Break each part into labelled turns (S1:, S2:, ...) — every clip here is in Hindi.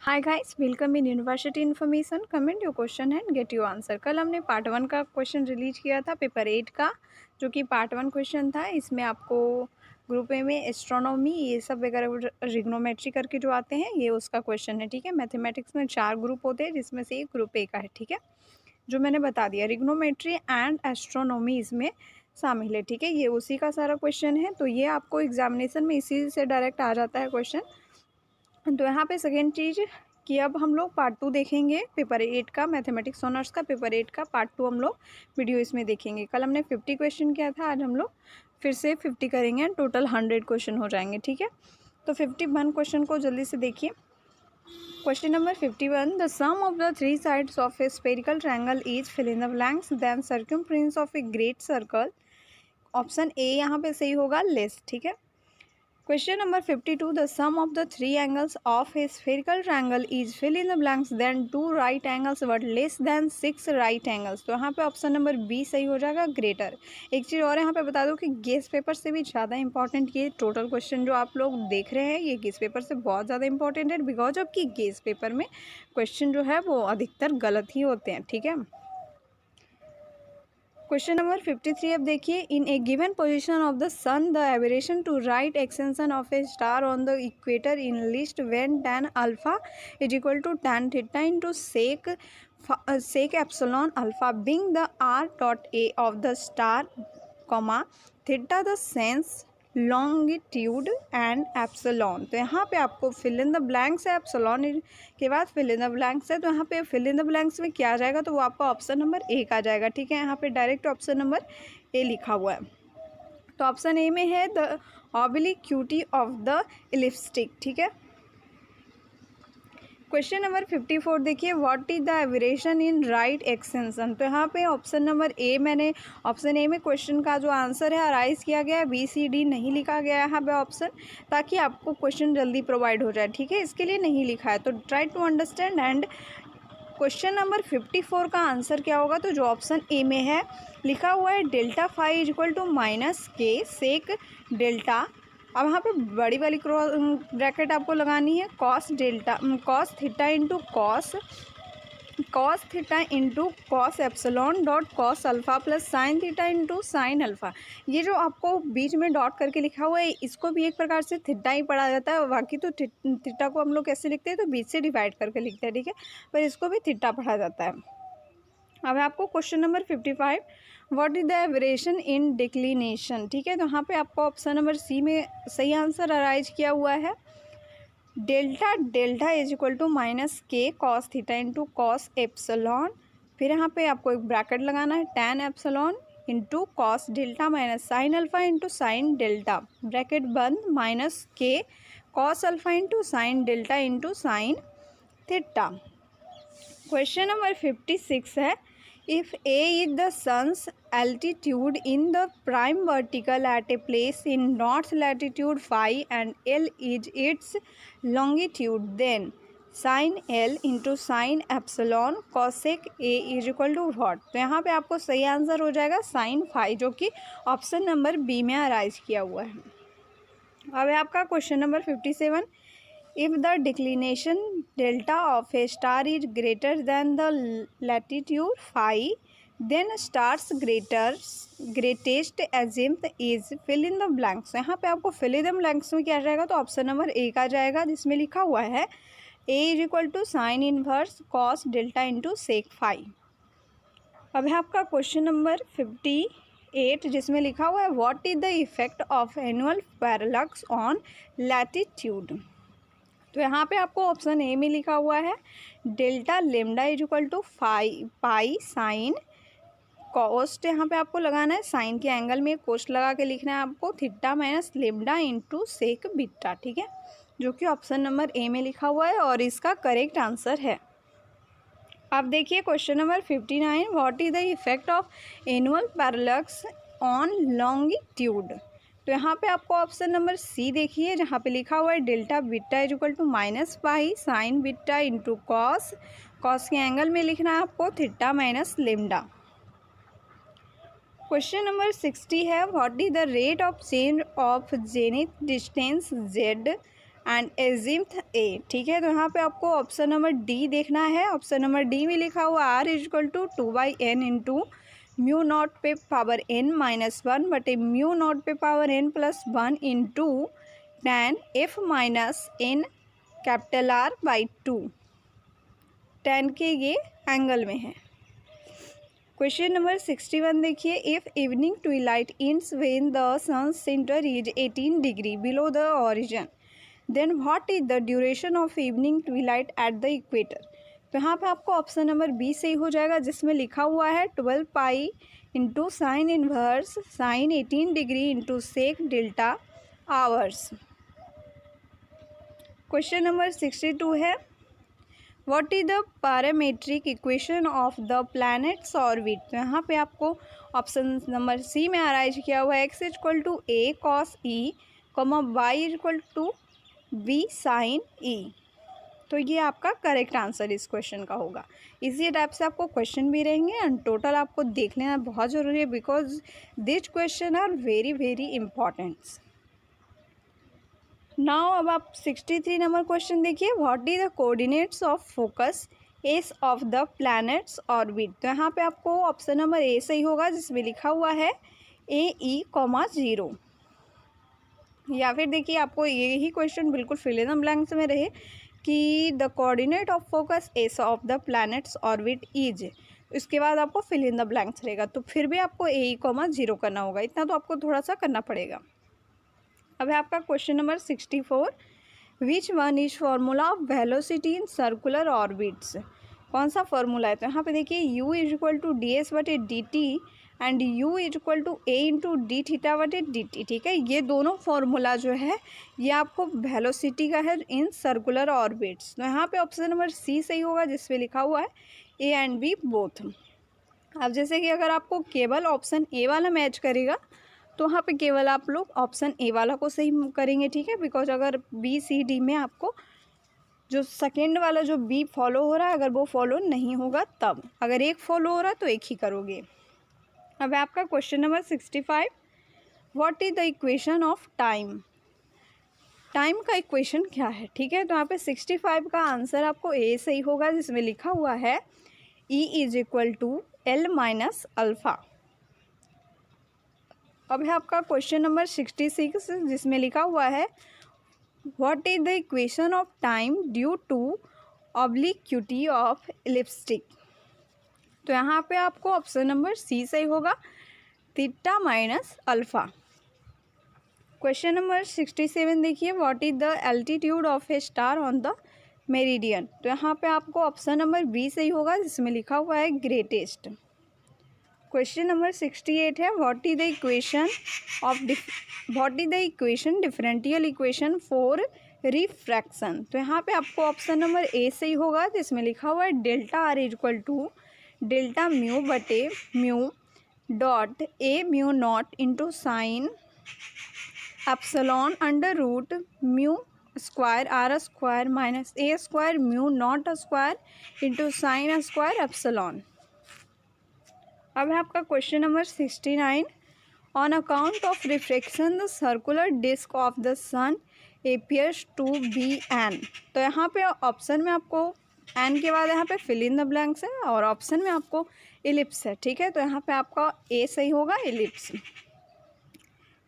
S1: Hi guys, welcome in university information. Comment your question and get your answer. कल हमने पार्ट 1 का क्वेश्चन रिलीज किया था पेपर 8 का, जो कि पार्ट 1 क्वेश्चन था। इसमें आपको ग्रुप ए में एस्ट्रोनॉमी ये सब वगैरह रिग्नोमेट्री करके जो आते हैं, ये उसका क्वेश्चन है। ठीक है, मैथमेटिक्स में 4 ग्रुप होते हैं, जिसमें से एक ग्रुप ए का है। ठीक है, जो मैंने बता दिया, रिग्नोमेट्री एंड एस्ट्रोनॉमी इसमें शामिल है। ठीक है, ये उसी का सारा क्वेश्चन है। तो ये आपको एग्जामिनेशन में इसी से डायरेक्ट आ जाता है क्वेश्चन। तो यहाँ पे सेकेंड चीज़ कि अब हम लोग पार्ट 2 देखेंगे पेपर 8 का, मैथमेटिक्स ऑनर्स का पेपर 8 का पार्ट 2 हम लोग वीडियो इसमें देखेंगे। कल हमने 50 क्वेश्चन किया था, आज हम लोग फिर से 50 करेंगे एंड टोटल 100 क्वेश्चन हो जाएंगे। ठीक है, तो 51 क्वेश्चन को जल्दी से देखिए। Question number 51, the sum of the three sides of a spherical triangle is fill in the blanks than circumference of a great circle. Option A यहाँ पे सही होगा, लेस। ठीक है, question number 52, the sum of the three angles of a spherical triangle is fill in the blanks than two right angles but less than 6 right angles. तो यहाँ पे ऑप्शन नंबर बी सही हो जाएगा, ग्रेटर। एक चीज़ और यहाँ पे बता दूँ कि गेस पेपर से भी ज़्यादा इंपॉर्टेंट ये टोटल क्वेश्चन जो आप लोग देख रहे हैं, ये गेस पेपर से बहुत ज़्यादा इंपॉर्टेंट है, बिकॉज ऑफ कि गेस पेपर में क्वेश्चन जो है वो अधिकतर गलत ही होते हैं। ठीक है, क्वेश्चन नंबर 53 अब देखिए, in a given position of the sun the aberration to right extension of a star on the equator in list when tan alpha is equal to tan theta into sec epsilon alpha being the r dot a of the star comma theta the sun's longitude and epsilon. तो यहाँ पे आपको फिल इन द ब्लैंक्स है, एप्सिलॉन के बाद फिल इन द ब्लैंक्स है। तो यहाँ पे फिल इन द ब्लैंक्स में क्या आ जाएगा, तो वो आपका ऑप्शन नंबर ए का आ जाएगा। ठीक है, यहाँ पे डायरेक्ट ऑप्शन नंबर ए लिखा हुआ है। तो ऑप्शन ए में है the obliquity of the elliptic. ठीक है, क्वेश्चन नंबर 54 देखिए, what is the aberration in right extension. तो यहाँ पे ऑप्शन नंबर ए, मैंने ऑप्शन ए में क्वेश्चन का जो आंसर है अराइज किया गया है, बी सी डी नहीं लिखा गया है यहाँ पे ऑप्शन, ताकि आपको क्वेश्चन जल्दी प्रोवाइड हो जाए। ठीक है, इसके लिए नहीं लिखा है, तो try to understand. And question number 54 का आंसर क्या होगा, तो जो ऑप्शन ए में है लिखा हुआ है delta phi is equal to minus k sec delta. अब यहाँ पे बड़ी वाली ब्रैकेट आपको लगानी है, cos theta into cos theta into cos epsilon dot cos alpha plus sine theta into sine alpha. ये जो आपको बीच में डॉट करके लिखा हुआ है, इसको भी एक प्रकार से थीटा ही पढ़ा जाता है। बाकी तो थीटा को हम लोग कैसे लिखते हैं, तो बीच से डिवाइड करके लिखते हैं। ठीक है, पर इसको भी थीटा पढ़ा जाता है। अब आपको question number 55, what is the aberration in declination. ठीक है, तो यहाँ पे आपको ऑप्शन नंबर सी में सही आंसर अराइज किया हुआ है, delta is equal to minus K cos theta into cos epsilon. फिर यहाँ पे आपको एक ब्रैकेट लगाना है, tan epsilon into cos delta minus sine alpha into sine delta, bracket बंद, minus K cos alpha into sine delta into sine theta. Question number 56 है, if A is the sun's altitude in the prime vertical at a place in north latitude phi and L is it's longitude then sine l into sine epsilon cosec a is equal to what. तो यहाँ पे आपको सही आंसर हो जाएगा साइन फाई, जो कि ऑप्शन नंबर बी में अराइज किया हुआ है। अब है आपका question number 57, if the declination delta of a star is greater than the latitude phi, then star's greatest azimuth is fill in the blanks। यहाँ पे आपको fill in the blanks में क्या जाएगा, तो ऑप्शन नंबर ए का जाएगा, जिसमें लिखा हुआ है a is equal to sine inverse cos delta into sec phi. अब है आपका क्वेश्चन नंबर 58, जिसमें लिखा हुआ है what is the effect of annual parallax on latitude. तो यहाँ पे आपको ऑप्शन ए में लिखा हुआ है delta lambda is equal to pi sine cost. यहाँ पे आपको लगाना है साइन के एंगल में कोस्ट लगा के लिखना है आपको, theta minus lambda into sec beta. ठीक है, जो कि ऑप्शन नंबर ए में लिखा हुआ है और इसका करेक्ट आंसर है। अब देखिए question number 59, what is the effect of annual parallax on longitude. तो यहाँ पे आपको ऑप्शन नंबर सी देखिए, जहाँ पे लिखा हुआ है delta beta is equal to minus pi sine beta into cos के एंगल में लिखना है आपको theta minus lambda. Question number 60 है, what is the rate of change of zenith distance Z and azimuth A, ठीक है। तो यहाँ पे आपको ऑप्शन नंबर डी देखना है। ऑप्शन नंबर डी में लिखा हुआ R is equal to 2/n into mu not पे पावर n माइनस 1 बटे म्यू नॉट पे power n plus 1 into tan f minus n capital R by 2। tan के ये एंगल में है। क्वेश्चन नंबर 61 देखिए, if evening twilight ends when the sun centre is 18 degree below the origin, then what is the duration of evening twilight at the equator. तो यहाँ पे आपको ऑप्शन नंबर बी सही हो जाएगा, जिसमें लिखा हुआ है 12 pi into sine inverse sine 18 degree into sec delta hours. Question number 62 है, what is the parametric equation of the planet's orbit. तो यहाँ पे आपको ऑप्शन नंबर सी में अराइज किया हुआ है X equal to A cos E comma Y equal to B sine E. तो ये आपका करेक्ट आंसर इस क्वेश्चन का होगा। इसी टाइप से आपको क्वेश्चन भी रहेंगे एंड टोटल आपको देख लेना बहुत ज़रूरी है, because this question are very very important. Now अब आप 63 नंबर क्वेश्चन देखिए, what is the coordinates of focus S of the planet's orbit. तो यहाँ पे आपको ऑप्शन नंबर ए सही होगा, जिसमें लिखा हुआ है AE,0। या फिर देखिए आपको यही क्वेश्चन बिल्कुल फिल इन द ब्लैंक्स में रहे कि the coordinate of focus S of the planet's orbit is, इसके बाद आपको फिल इन द ब्लैंक्स रहेगा। तो फिर भी आपको AE,0 करना होगा, इतना तो आपको थोड़ा सा करना पड़ेगा। अब है आपका question number 64, which one is formula of velocity in circular orbits. कौन सा फॉर्मूला है। तो यहाँ पे देखिए u is equal to ds/dt and u is equal to a into D theta, ठीक है। ये दोनों फॉर्मूला जो है ये आपको वेलोसिटी का है इन सर्कुलर ऑर्बिट्स। तो यहाँ पे ऑप्शन नंबर सी सही होगा, जिसमें लिखा हुआ है ए एंड बी बोथ। अब जैसे कि अगर आपको केवल ऑप्शन ए वाला मैच करेगा तो वहाँ पे केवल आप लोग ऑप्शन ए वाला को सही करेंगे, ठीक है। बिकॉज अगर बी सी डी में आपको जो सेकेंड वाला जो बी फॉलो हो रहा है, अगर वो फॉलो नहीं होगा तब, अगर एक फॉलो हो रहा है तो एक ही करोगे। अब आपका question number 65, what is the equation of time. Time का इक्वेशन क्या है, ठीक है। तो यहाँ पे 65 का आंसर आपको ए सही होगा, जिसमें लिखा हुआ है E is equal to L minus alpha. अब है आपका क्वेश्चन नंबर 66, जिसमें लिखा हुआ है what is the equation of time due to obliquity of ecliptic. तो यहाँ पे आपको ऑप्शन नंबर सी सही होगा, theta minus alpha. Question number 67 देखिए, what is the altitude of a star on the meridian. तो यहाँ पे आपको ऑप्शन नंबर बी सही होगा, जिसमें लिखा हुआ है ग्रेटेस्ट। क्वेश्चन नंबर 68 है, what is the equation differential equation for refraction. तो यहाँ पे आपको ऑप्शन नंबर ए सही होगा, जिसमें लिखा हुआ है delta R is equal to delta mu बटे mu dot A mu naught into sine epsilon under root mu square R square minus A square mu naught square into sine square epsilon. अब है आपका question number 69, on account of refraction the circular disc of the sun appears to be an. तो यहाँ पे ऑप्शन में आपको एन के बाद यहाँ पे फिल इन द ब्लैंक्स है और ऑप्शन में आपको इलिप्स है, ठीक है। तो यहाँ पे आपका ए सही होगा, इलिप्स।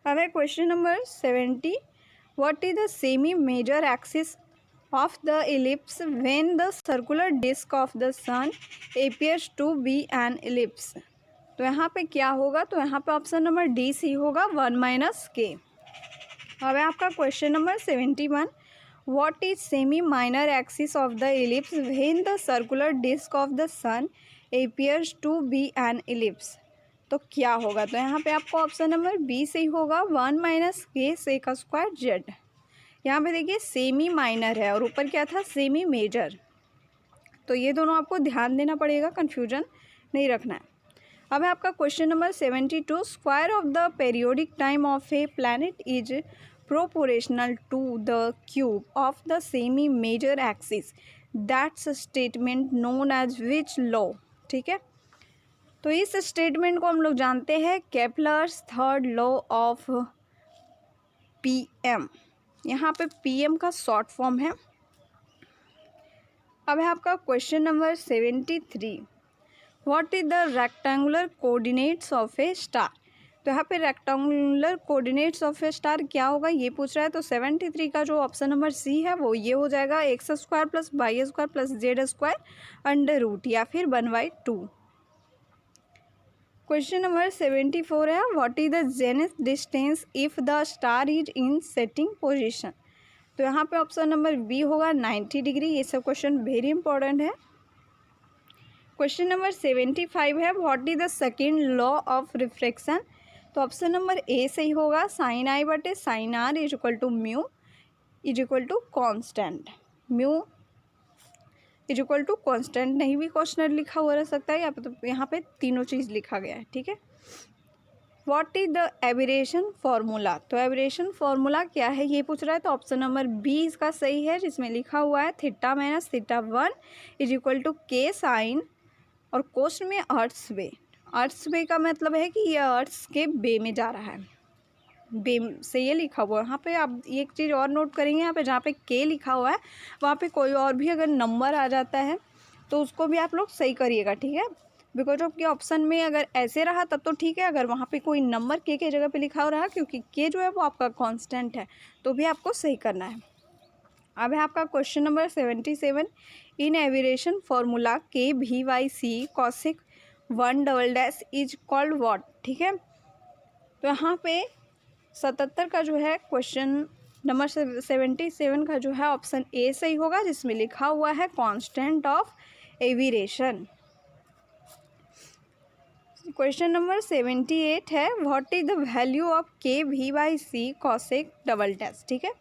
S1: अब है question number 70, what is the semi major axis of the ellipse when the circular disk of the sun appears to be an ellipse। तो यहाँ पे क्या होगा, तो यहाँ पे ऑप्शन नंबर डी सी होगा, 1 माइनस के। अब है आपका question number 71, what is semi minor axis of the ellipse when the circular disc of the sun appears to be an ellipse। तो क्या होगा, तो यहाँ पे आपको ऑप्शन नंबर बी सही होगा, 1 minus k sec square Z. यहाँ पे देखिए सेमी माइनर है और ऊपर क्या था, सेमी मेजर। तो ये दोनों आपको ध्यान देना पड़ेगा, कन्फ्यूजन नहीं रखना है। अब है आपका question number 72, square of the periodic time of a planet is proportional to the cube of the semi major axis, that's statement known as which law. ठीक है, तो इस स्टेटमेंट को हम लोग जानते हैं Kepler's third law of PM। यहाँ पे PM का शॉर्ट फॉर्म है। अब है आपका question number 73, what is the rectangular coordinates of a star. तो यहाँ पे rectangular coordinates of a star क्या होगा ये पूछ रहा है। तो 73 का जो ऑप्शन नंबर सी है वो ये हो जाएगा, x² plus y² plus z² under root या फिर 1/2। क्वेश्चन नंबर 74 है, what is the zenith distance if the star is in setting position. तो यहाँ पे ऑप्शन नंबर बी होगा 90 डिग्री। ये सब क्वेश्चन वेरी इंपॉर्टेंट है। क्वेश्चन नंबर 75 है, what is the second law of refraction. तो ऑप्शन नंबर ए सही होगा, साइन आई बटे sine r is equal to mu is equal to constant. Mu is equal to constant नहीं भी क्वेश्चन लिखा हुआ रह सकता है, यहाँ पे तीनों चीज़ लिखा गया है। ठीक है, what is the aberration formula. तो एबरेशन फार्मूला क्या है ये पूछ रहा है। तो ऑप्शन नंबर बी इसका सही है, जिसमें लिखा हुआ है theta minus theta 1 is equal to k sine और कोस में अर्थ्स वे। अर्थ्स वे का मतलब है कि ये अर्थ्स के बे में जा रहा है, बे से ये लिखा हुआ है। यहाँ पे आप एक चीज़ और नोट करेंगे, यहाँ पे जहाँ पे के लिखा हुआ है वहाँ पे कोई और भी अगर नंबर आ जाता है तो उसको भी आप लोग सही करिएगा। ठीक है, बिकॉज ऑफ के ऑप्शन में अगर ऐसे रहा तब तो ठीक है, अगर वहाँ पे कोई नंबर के जगह पे लिखा हो रहा, क्योंकि के जो है वो आपका कांस्टेंट है, तो भी आपको सही करना है। अब है आपका question number 77, in aberration formula k भी by c cosec 1 double dash is called what. ठीक है, तो यहाँ पे 77 का जो है क्वेश्चन नंबर 77 का जो है ऑप्शन ए सही होगा, जिसमें लिखा हुआ है constant of aberration. Question number 78 है, what is the value of k भी by c cosec double dash. ठीक है,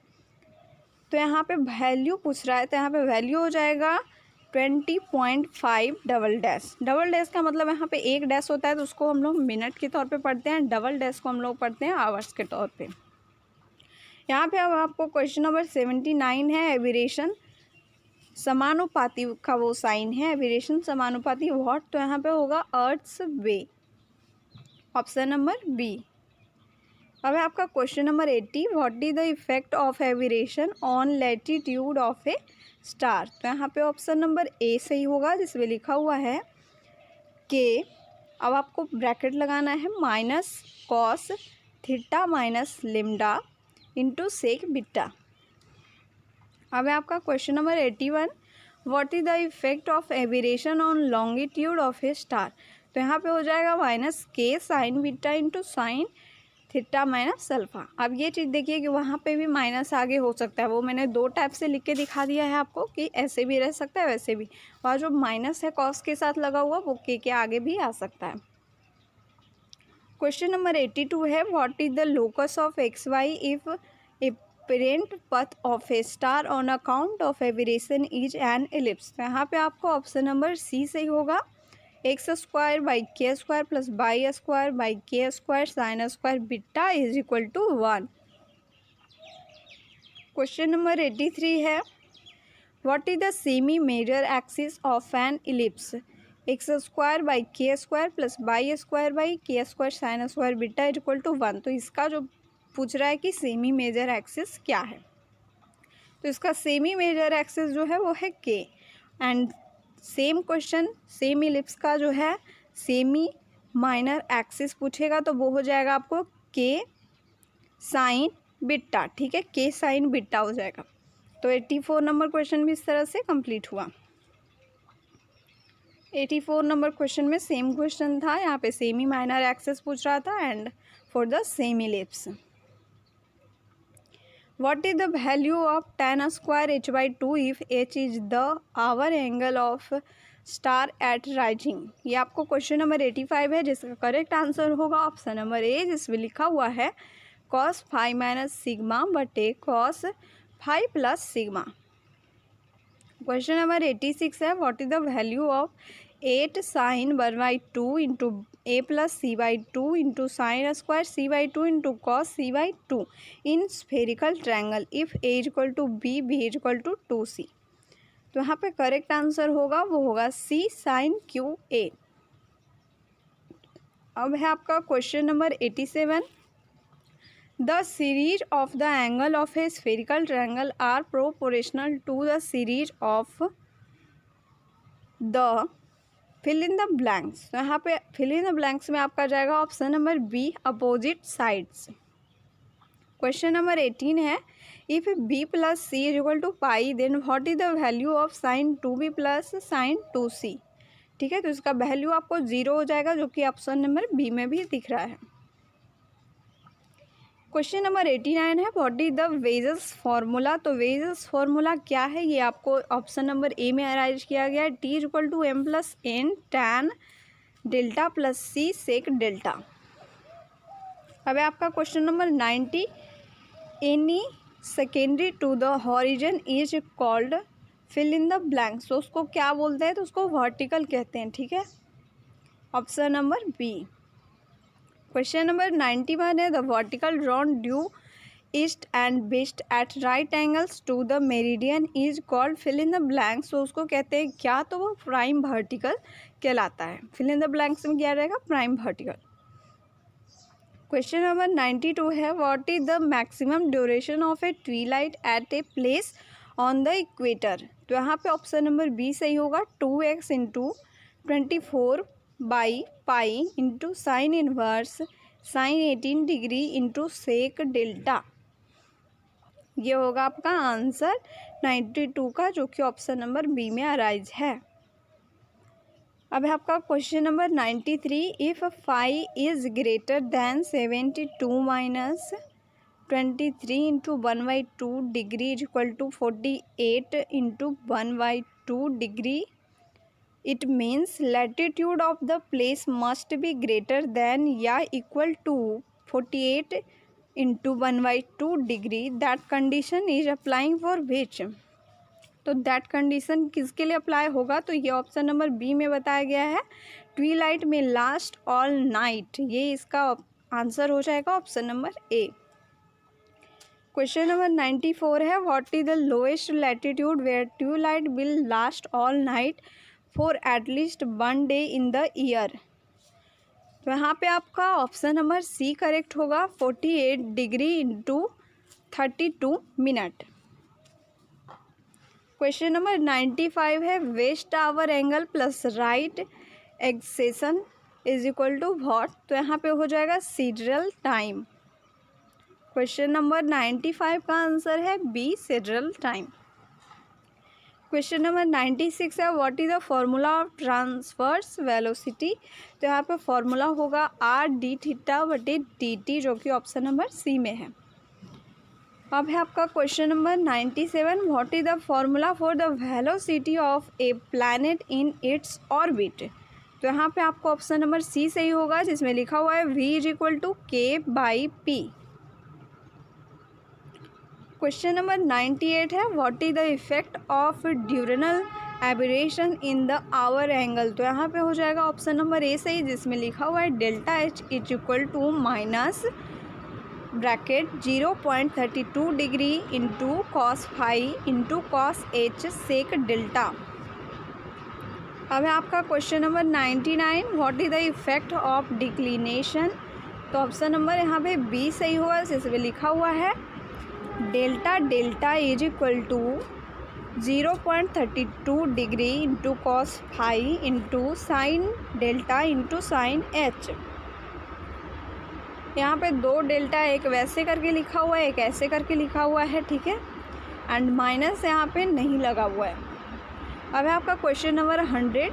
S1: तो यहाँ पे वैल्यू पूछ रहा है, तो यहाँ पे वैल्यू हो जाएगा 20.5 डबल डैश। डबल डैश का मतलब यहाँ पे एक डैश होता है तो उसको हम लोग मिनट के तौर पे पढ़ते हैं, डबल डैश को हम लोग पढ़ते हैं आवर्स के तौर पे। यहाँ पे अब आपको क्वेश्चन नंबर 79 है, एविरेशन समानुपाती का वो साइन है, एविरेशन समानुपाती व्हाट। तो यहाँ पे होगा earth's way, option number B. अब है आपका question number 80, what is the effect of aberration on latitude of a star. तो यहाँ पे ऑप्शन नंबर ए सही होगा, जिसमें लिखा हुआ है के, अब आपको ब्रैकेट लगाना है, minus cos theta minus lambda into sec beta. अब है आपका question number 81, what is the effect of aberration on longitude of a star. तो यहाँ पे हो जाएगा minus K sine beta into sine theta minus alpha. अब ये चीज़ देखिए कि वहाँ पे भी माइनस आगे हो सकता है, वो मैंने दो टाइप से लिख के दिखा दिया है आपको कि ऐसे भी रह सकता है वैसे भी। वहाँ जो माइनस है कॉस के साथ लगा हुआ वो के आगे भी आ सकता है। क्वेश्चन नंबर 82 है, what is the locus of X Y if apparent path of a star on account of aberration is an ellipse. तो यहाँ पे आपको ऑप्शन नंबर सी सही होगा, x² by k² plus y² by k² sin² beta is equal to 1। Question number 83 है, what is the semi major axis of an ellipse, x² by k² plus y² by k² sin² beta is equal to 1। तो इसका जो पूछ रहा है कि सेमी मेजर एक्सिस क्या है, तो इसका सेमी मेजर एक्सिस जो है वो है के। And same question same ellipse का जो है सेमी माइनर एक्सिस पूछेगा तो वो हो जाएगा आपको के साइन बीटा। ठीक है, के साइन बीटा हो जाएगा। तो 84 नंबर क्वेश्चन भी इस तरह से कंप्लीट हुआ। 84 नंबर क्वेश्चन में सेम क्वेश्चन था, यहाँ पे सेमी माइनर एक्सिस पूछ रहा था and for the same ellipse. What is the value of tan square h/2 if h is the hour angle of star at rising। ये आपको क्वेश्चन नंबर 85 है, जिसका करेक्ट आंसर होगा ऑप्शन नंबर ए, जिसमें लिखा हुआ है cos फाइव माइनस सिग्मा बटे cos five plus sigma. Question number 86 है, what is the value of 8 sine 1/2 into a plus c/2 into sin² c/2 into cos c/2 in spherical triangle if a equal to b b equal to 2c। तो यहाँ पे करेक्ट आंसर होगा वो होगा c sin QA। अब है आपका question number 87, the series of the angle of a spherical triangle are proportional to the series of the fill in the blanks. तो यहाँ पे फिल इन द ब्लैंक्स में आपका जाएगा option number B, opposite sides. Question number 18 है, if B plus C is equal to pi then what is the value of sine 2b plus sine 2c। ठीक है, तो इसका वैल्यू आपको 0 हो जाएगा, जो कि ऑप्शन नंबर बी में भी दिख रहा है। क्वेश्चन नंबर 89 है, what is the wages formula. तो वेजेस फार्मूला क्या है, ये आपको ऑप्शन नंबर ए में अराइज किया गया है, T is equal to M plus N tan delta plus C sec delta. अब आपका question number 90, any secondary to the horizon is called fill in the blanks. तो उसको क्या बोलते हैं, तो उसको वर्टिकल कहते हैं। ठीक है, option number B. Question number 91 है, the vertical drawn due east and west at right angles to the meridian is called fill in the blanks. तो उसको कहते हैं क्या, तो वो प्राइम वर्टिकल कहलाता है। फिल इन द ब्लैंक्स में क्या रहेगा, प्राइम वर्टिकल। क्वेश्चन नंबर 92 है, what is the maximum duration of a twilight at a place on the equator. तो यहाँ पे ऑप्शन नंबर बी सही होगा, 2x into pi into sine inverse sine 18 degree into sec delta. ये होगा आपका आंसर 92 का, जो कि ऑप्शन नंबर बी में अराइज है। अब है आपका question number 93, if phi is greater than 72 minus 23 into 1/2 degree is equal to 48 into 1/2 degree, it means latitude of the place must be greater than या equal to 48 into 1/2 degree. That condition is applying for which. तो दैट कंडीशन किसके लिए अप्लाई होगा, तो ये ऑप्शन नंबर बी में बताया गया है, ट्वीलाइट में लास्ट ऑल नाइट। ये इसका आंसर हो जाएगा option number A. Question number 94 है, what is the lowest latitude where tubelight will last all night for at least 1 day in the year. तो यहाँ पे आपका ऑप्शन नंबर सी करेक्ट होगा, 48 degree into 32 minute. Question number 95 है, west hour angle plus right ascension is equal to what. तो यहाँ पे हो जाएगा सिडरल टाइम। क्वेश्चन नंबर 95 का आंसर है बी, सिडरल टाइम। क्वेश्चन नंबर 96 है, what is the formula of transverse velocity. तो यहाँ पे फॉर्मूला होगा आर डी थीटा बटे डी टी, जो कि ऑप्शन नंबर सी में है। अब है आपका question number 97, what is the formula for the velocity of a planet in its orbit. तो यहाँ पे आपको ऑप्शन नंबर सी सही होगा, जिसमें लिखा हुआ है v is equal to K by P. Question number 98 है, what is the effect of diurnal aberration in the hour angle. तो यहाँ पे हो जाएगा ऑप्शन नंबर ए सही, जिसमें लिखा हुआ है delta H is equal to minus bracket 0.32 degree into cos phi into cos H sec delta. अब है आपका question number 99, what is the effect of declination. तो ऑप्शन नंबर यहाँ पे बी सही होगा, जिसमें लिखा हुआ है delta delta is equal to 0.32 degree into cos phi into sine delta into sine H. यहाँ पे 2 डेल्टा, एक वैसे करके लिखा हुआ है, एक ऐसे करके लिखा हुआ है। ठीक है, एंड माइनस यहाँ पे नहीं लगा हुआ है। अब है आपका question number 100,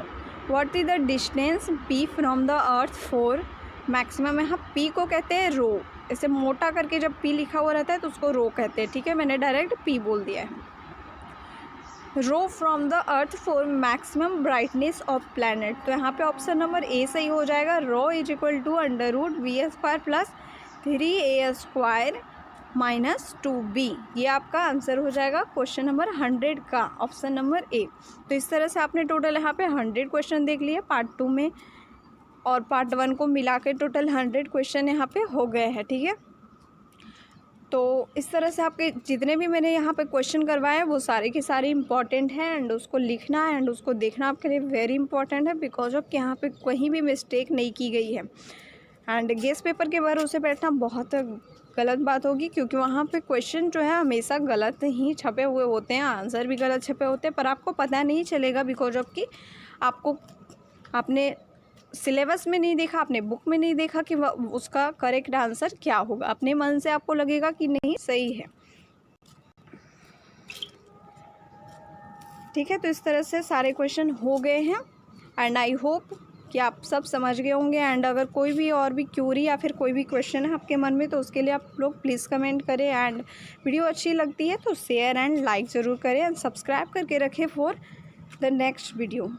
S1: what is the distance P from the earth for maximum. यहाँ पी को कहते हैं रो, ऐसे मोटा करके जब पी लिखा हुआ रहता है तो उसको रो कहते हैं। ठीक है, मैंने डायरेक्ट पी बोल दिया है। Rho from the earth for maximum brightness of planet. तो यहाँ पे ऑप्शन नंबर ए सही हो जाएगा, rho is equal to √v² plus 3a² minus 2b। ये आपका आंसर हो जाएगा क्वेश्चन नंबर 100 का, ऑप्शन नंबर ए। तो इस तरह से आपने टोटल यहाँ पे 100 क्वेश्चन देख लिए पार्ट 2 में, और पार्ट 1 को मिला के टोटल 100 क्वेश्चन यहाँ पे हो गए हैं। ठीक है, तो इस तरह से आपके जितने भी मैंने यहाँ पे क्वेश्चन करवाए हैं वो सारे के सारे इंपॉर्टेंट हैं, एंड उसको लिखना एंड उसको देखना आपके लिए वेरी इंपॉर्टेंट है, बिकॉज ऑफ कि यहाँ पे कहीं भी मिस्टेक नहीं की गई है। एंड गेस पेपर के भरोसे बैठना बहुत गलत बात होगी, क्योंकि वहाँ पे क्वेश्चन जो है हमेशा गलत ही छपे हुए होते हैं, आंसर भी गलत छपे होते हैं, पर आपको पता नहीं चलेगा बिकॉज ऑफ कि आपने सिलेबस में नहीं देखा, आपने बुक में नहीं देखा कि उसका करेक्ट आंसर क्या होगा। अपने मन से आपको लगेगा कि नहीं सही है। ठीक है, तो इस तरह से सारे क्वेश्चन हो गए हैं एंड आई होप कि आप सब समझ गए होंगे। एंड अगर कोई भी और भी क्यूरी या फिर कोई भी क्वेश्चन है आपके मन में, तो उसके लिए आप लोग प्लीज़ कमेंट करें। एंड वीडियो अच्छी लगती है तो शेयर एंड लाइक ज़रूर करें एंड सब्सक्राइब करके रखें फॉर द नेक्स्ट वीडियो।